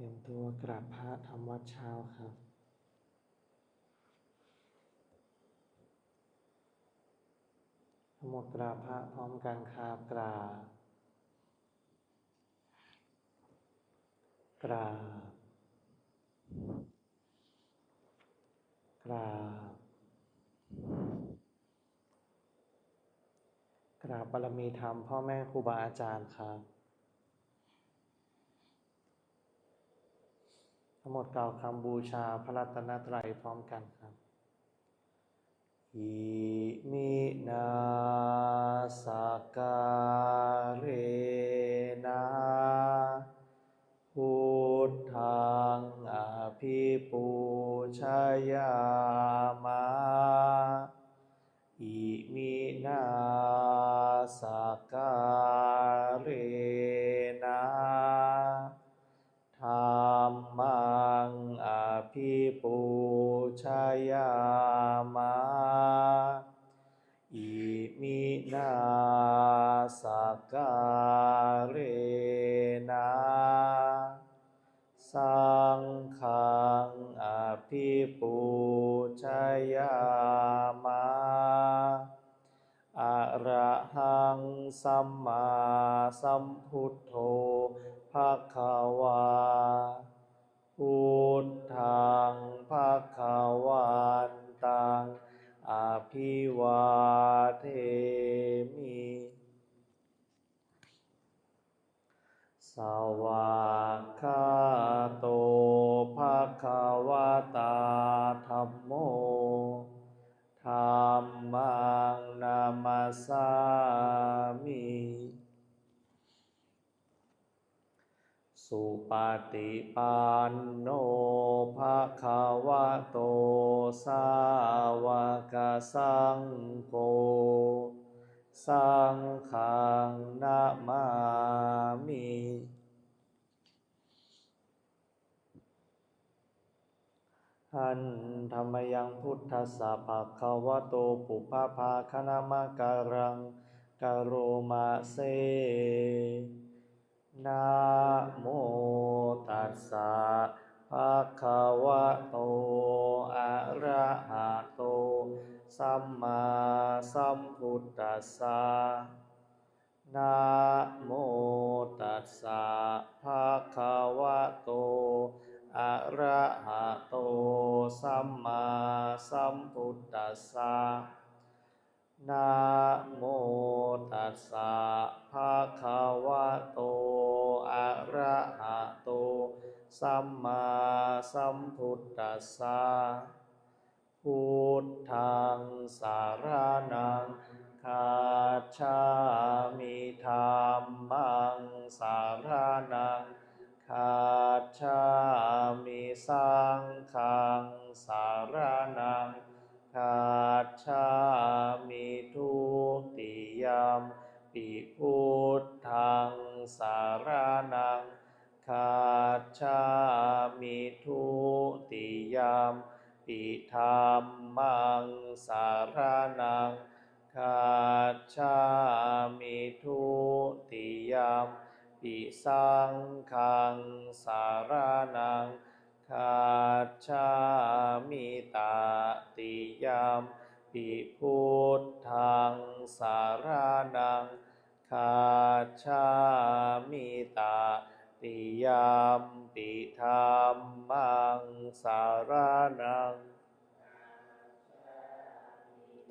รียมตัวกราบพระทำวัดเช้าครับทั้งหมดกราบพระพร้อมกันครับกราบกราบกราบกราบบารมีธรรมพ่อแม่ครูบาอาจารย์ครับทั้งหมดกล่าวคำบูชาพระรัตนตรัยพร้อมกันครับอิมินาสการเรนะพุทธังอภิปูชยามะอิมินาสการเรนะธัมมังอภิปูชยามะอิมินาสการเรนะสังฆังอภิปูชยามะอะระหังสัมมาสัมพุทโธภควาพุทธังภวันตังอภิวาเทมิสวากขาโตภควตาธัมโมธัมมังนามัสสามิสุปฏิปันโนภควโตสาวกสังโฆสังฆังนะมามิหันธัมมยังพุทธัสสะภควโตปุพพภาคณมการังกโรมาเซนะโมตัสสะภะคะวะโตอะระหะโตสัมมาสัมพุทธัสสะนะโมตัสสะภะคะวะโตอะระหะโตสัมมาสัมพุทธัสสะนะโมตัสสะภะคะวะโตอะระหะโตสัมมาสัมพุทธัสสะพุทธังสารนังคัจฉามิธัมมังสารนังคัจฉามิสังฆังสารนังคัจฉามิทุติยมปิพุทธังสารนังคัจฉามิทุติยมปิธัมมังสารนังคัจฉามิทุติยมปิสังฆังสารนังคัจฉามิตติยมปิพุทธังสารนังคัจฉามิตติยมปิธัมมังสารนัง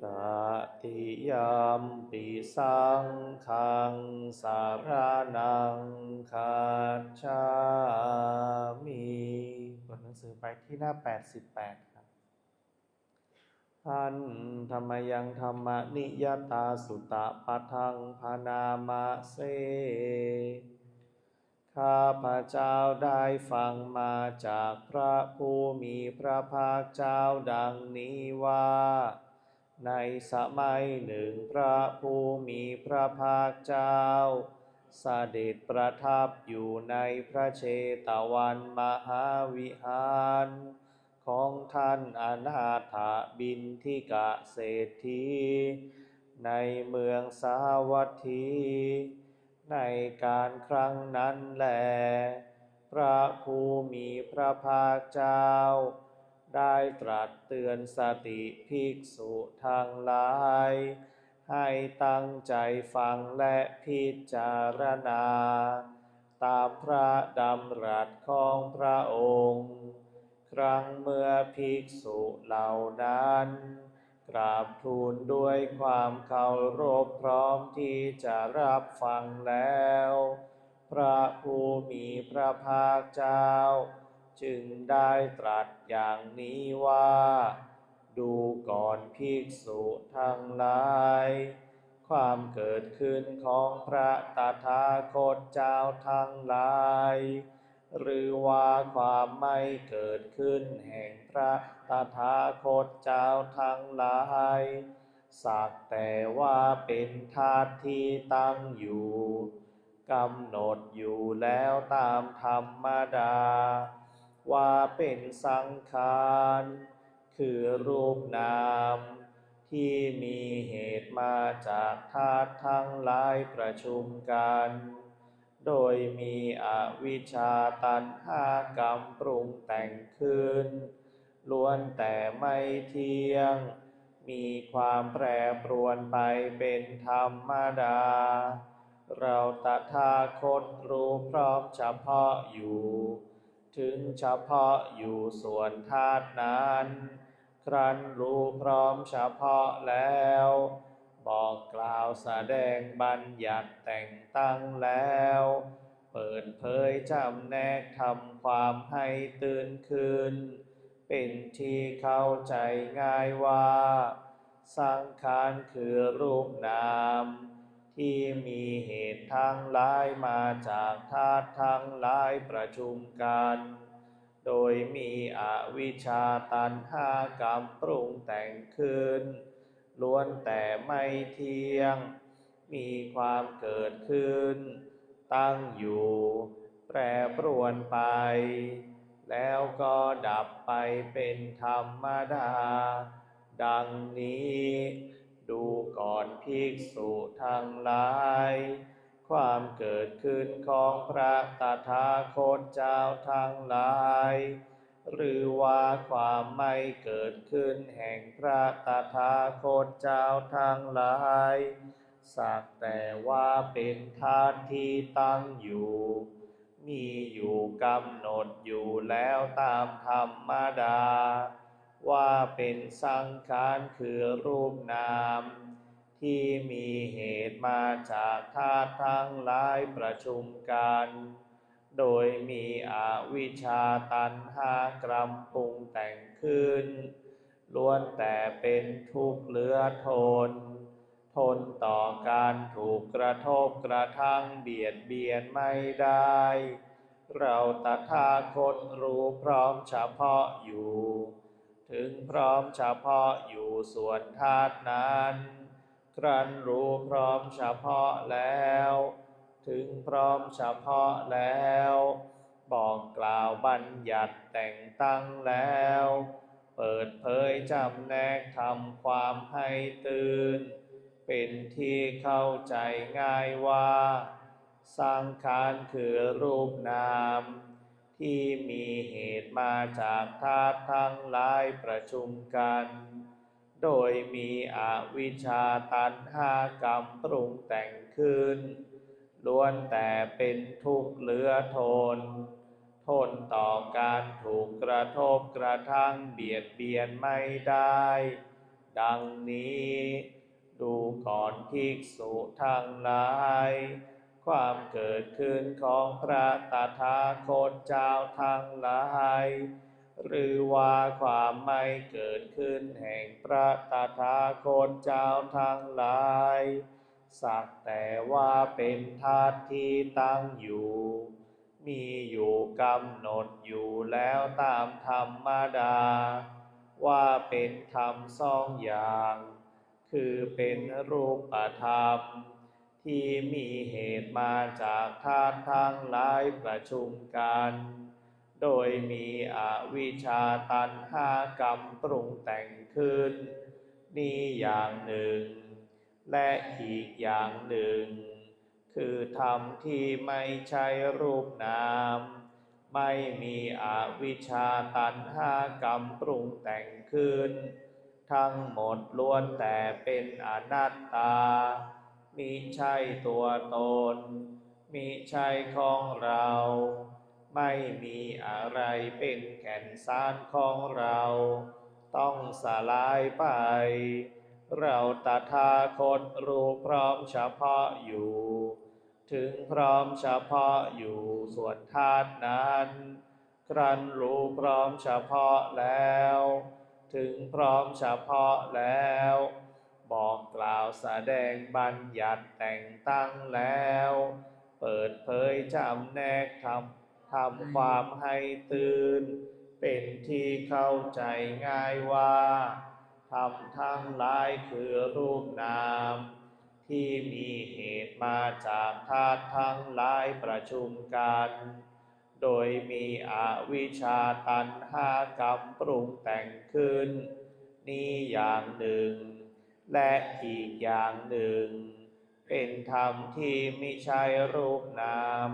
ตติยมปิสังฆังสารนังคัจฉามิเปิดหนังสือไปที่หน้า88ครับอันธัมมยังธัมมนิยตาสุตะปะทังพนามะเสข้าพระเจ้าได้ฟังมาจากพระผู้มีพระภาคเจ้าดังนี้ว่าในสมัยหนึ่งพระผู้มีพระภาคเจ้าเสด็จประทับอยู่ในพระเชตวันมหาวิหารของท่านอนาถบิณฑิกเศรษฐีในเมืองสาวัตถีในการครั้งนั้นแลพ ระผู้มีพระภาคเจ้าได้ตรัสเตือนสติภิกษุทั้งหลายให้ตั้งใจฟังและพิจารณาตามพระดำรัสของพระองค์ครั้งเมื่อภิกษุเหล่านั้นกราบทูลด้วยความเคารพพร้อมที่จะรับฟังแล้วพระผู้มีพระภาคเจ้าจึงได้ตรัสอย่างนี้ว่าดูก่อนภิกษุทั้งหลายความเกิดขึ้นของพระตถาคตเจ้าทั้งหลายหรือว่าความไม่เกิดขึ้นแห่งพระตถาคตเจ้าทั้งหลายสักแต่ว่าเป็นธาตุที่ตั้งอยู่กำหนดอยู่แล้วตามธรรมดาว่าเป็นสังขารคือรูปนามที่มีเหตุมาจากธาตุทั้งหลายประชุมกันโดยมีอวิชชาตัณหากรรมปรุงแต่งขึ้นล้วนแต่ไม่เที่ยงมีความแปรปรวนไปเป็นธรรมดาเราตถาคตรู้พร้อมเฉพาะอยู่ถึงเฉพาะอยู่ส่วนธาตุนั้นครั้นรู้พร้อมเฉพาะแล้วบอกกล่าวแสดงบัญญัติแต่งตั้งแล้วเปิดเผยจำแนกทำความให้ตื่นขึ้นเป็นที่เข้าใจง่ายว่าสังขารคือรูปนามที่มีเหตุทั้งหลายมาจากธาตุทั้งหลายประชุมกันโดยมีอวิชชาตัณหากรรมปรุงแต่งขึ้นล้วนแต่ไม่เที่ยงมีความเกิดขึ้นตั้งอยู่แปรปรวนไปแล้วก็ดับไปเป็นธรรมดาดังนี้ดูก่อนภิกษุทั้งหลายความเกิดขึ้นของพระตถาคตเจ้าทั้งหลายหรือว่าความไม่เกิดขึ้นแห่งพระตถาคตเจ้าทั้งหลายสักแต่ว่าเป็นธาตุที่ตั้งอยู่มีอยู่กำหนดอยู่แล้วตามธรรมดาว่าเป็นสังขารคือรูปนามที่มีเหตุมาจากธาตุทั้งหลายประชุมกันโดยมีอวิชชาตัณหากรรมปรุงแต่งขึ้นล้วนแต่เป็นทุกข์เหลือทนทนต่อการถูกกระทบกระทั่งเบียดเบียนไม่ได้เราตถาคตรู้พร้อมเฉพาะอยู่ถึงพร้อมเฉพาะอยู่ส่วนธาตุนั้นครั้นรู้พร้อมเฉพาะแล้วถึงพร้อมเฉพาะแล้วบอกกล่าวบัญญัติแต่งตั้งแล้วเปิดเผยจำแนกทำความให้ตื่นเป็นที่เข้าใจง่ายว่าสังขารคือรูปนามที่มีเหตุมาจากธาตุทั้งหลายประชุมกันโดยมีอวิชชาตัณหากรรมปรุงแต่งขึ้นล้วนแต่เป็นทุกข์เหลือทนทนต่อการถูกกระทบกระทั่งเบียดเบียนไม่ได้ดังนี้ดูก่อนภิกษุทั้งหลายความเกิดขึ้นของพระตถาคตเจ้าทั้งหลายหรือว่าความไม่เกิดขึ้นแห่งพระตถาคตเจ้าทั้งหลายสักแต่ว่าเป็นธาตุที่ตั้งอยู่มีอยู่กำหนดอยู่แล้วตามธรรมดาว่าเป็นธรรมสองอย่างคือเป็นรูปธรรมที่มีเหตุมาจากธาตุทั้งหลายประชุมกันโดยมีอวิชชาตัณหากรรมปรุงแต่งขึ้นนี้อย่างหนึ่งและอีกอย่างหนึ่งคือธรรมที่ไม่ใช่รูปนาม ไม่มีอวิชชาตัณหากรรมปรุงแต่งขึ้นทั้งหมดล้วนแต่เป็นอนัตตามิใช่ตัวตนมิใช่ของเราไม่มีอะไรเป็นแก่นสารของเราต้องสลายไปเราตถาคตรู้พร้อมเฉพาะอยู่ถึงพร้อมเฉพาะอยู่ส่วนธาตุนั้นครั้นรู้พร้อมเฉพาะแล้วถึงพร้อมเฉพาะแล้วบอกกล่าวแสดงบัญญัติแต่งตั้งแล้วเปิดเผยจำแนกทำความให้ตื่นเป็นที่เข้าใจง่ายว่าธรรมทั้งหลายคือรูปนามที่มีเหตุมาจากธาตุทั้งหลายประชุมกันโดยมีอวิชชาตัณหากรรมปรุงแต่งขึ้นนี้อย่างหนึ่งและอีกอย่างหนึ่งเป็นธรรมที่ไม่ใช่รูปนาม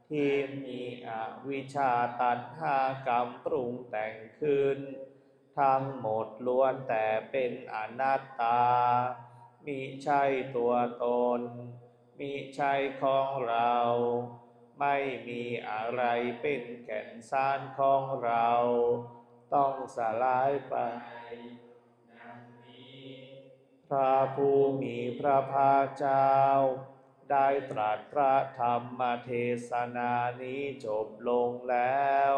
ที่มีอวิชชาตัณหากรรมปรุงแต่งขึ้นทั้งหมดล้วนแต่เป็นอนัตตามิใช่ตัวตนมิใช่ของเราไม่มีอะไรเป็นแก่นสารของเราต้องสลายไปพระผู้มีพระภาคเจ้าได้ตรัสพระธรรมเทศนานี้จบลงแล้ว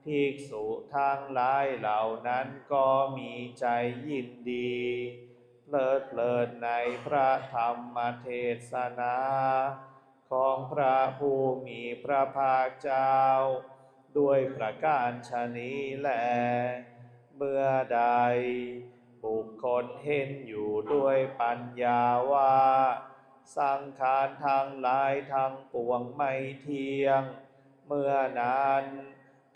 ภิกษุทั้งหลายเหล่านั้นก็มีใจยินดีเพลิดเพลินในพระธรรมเทศนาของพระผู้มีพระภาคเจ้าด้วยประการฉะนี้แลเมื่อใดบุคคลเห็นอยู่ด้วยปัญญาว่าสังขารทั้งหลายทั้งปวงไม่เที่ยงเมื่อนั้น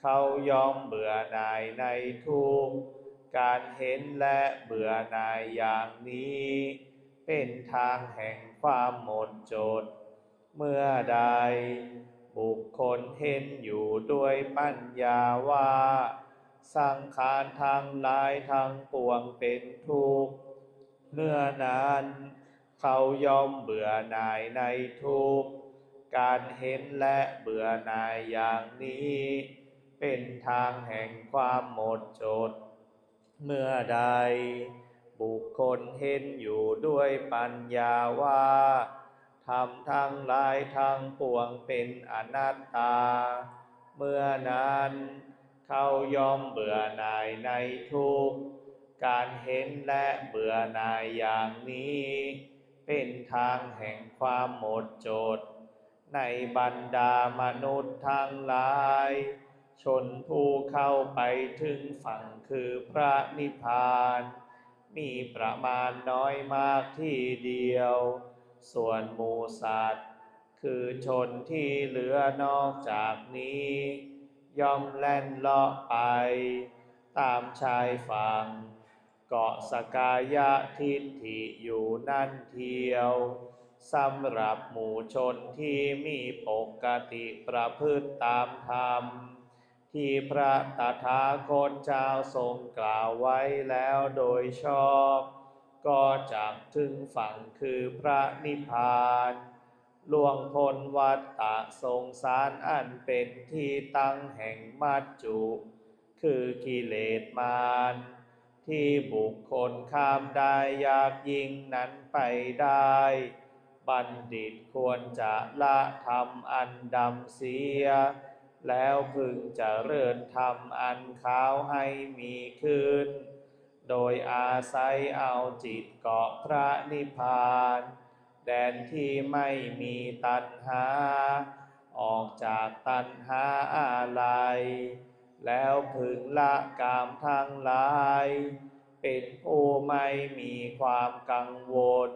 เขายอมเบื่อหน่ายในทุกข์การเห็นและเบื่อหน่ายอย่างนี้เป็นทางแห่งความหมดจดเมื่อใดบุคคลเห็นอยู่ด้วยปัญญาว่าสังขารทั้งหลายทั้งปวงเป็นทุกข์เมื่อนั้นเขายอมเบื่อหน่ายในทุกข์การเห็นและเบื่อหน่ายอย่างนี้เป็นทางแห่งความหมดจดเมื่อใดบุคคลเห็นอยู่ด้วยปัญญาว่าธรรมทั้งหลายทั้งปวงเป็นอนัตตาเมื่อนั้นเขายอมเบื่อหน่ายในทุกข์การเห็นและเบื่อหน่ายอย่างนี้เป็นทางแห่งความหมดจดในบรรดามนุษย์ทั้งหลายชนผู้เข้าไปถึงฝั่งคือพระนิพพานมีประมาณน้อยมากที่เดียวส่วนหมู่สัตว์คือชนที่เหลือนอกจากนี้ย่อมแล่นเลาะไปตามชายฝั่งเกาะสกายทิฏฐิอยู่นั่นเทียวสำหรับหมู่ชนที่มีปกติประพฤติตามธรรมที่พระตถาคตเจ้าทรงกล่าวไว้แล้วโดยชอบก็จักถึงฝั่งคือพระนิพพานล่วงพ้นวัฏฏะสงสารอันเป็นที่ตั้งแห่งมัจจุคือกิเลสมารที่บุคคลข้ามได้ยากยิ่งนั้นไปได้บัณฑิตควรจะละธรรมอันดำเสียแล้วพึงเจริญธรรมอันขาวให้มีขึ้นโดยอาศัยเอาจิตเกาะพระนิพพานแดนที่ไม่มีตัณหาออกจากตัณหาอะไรแล้วพึงละกามทั้งหลายเป็นผู้ไม่มีความกังวล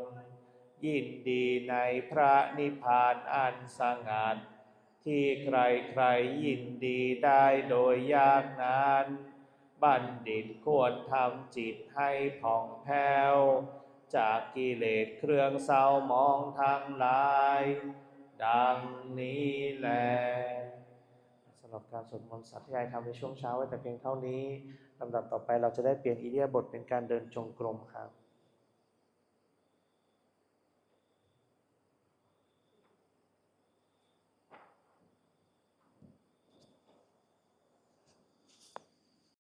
ยินดีในพระนิพพานอันสงัดที่ใครๆยินดีได้โดยยากนั้นบัณฑิตควรทำจิตให้ผ่องแผ้วจากกิเลสเครื่องเศร้าหมองทั้งหลายดังนี้แลส ำหรับการสวดมนต์สาธยายธรรมในช่วงเช้าไว้แต่เพียงเท่านี้ลำดับต่อไปเราจะได้เปลี่ยนอิริยาบถเป็นการเดินจงกรมครับ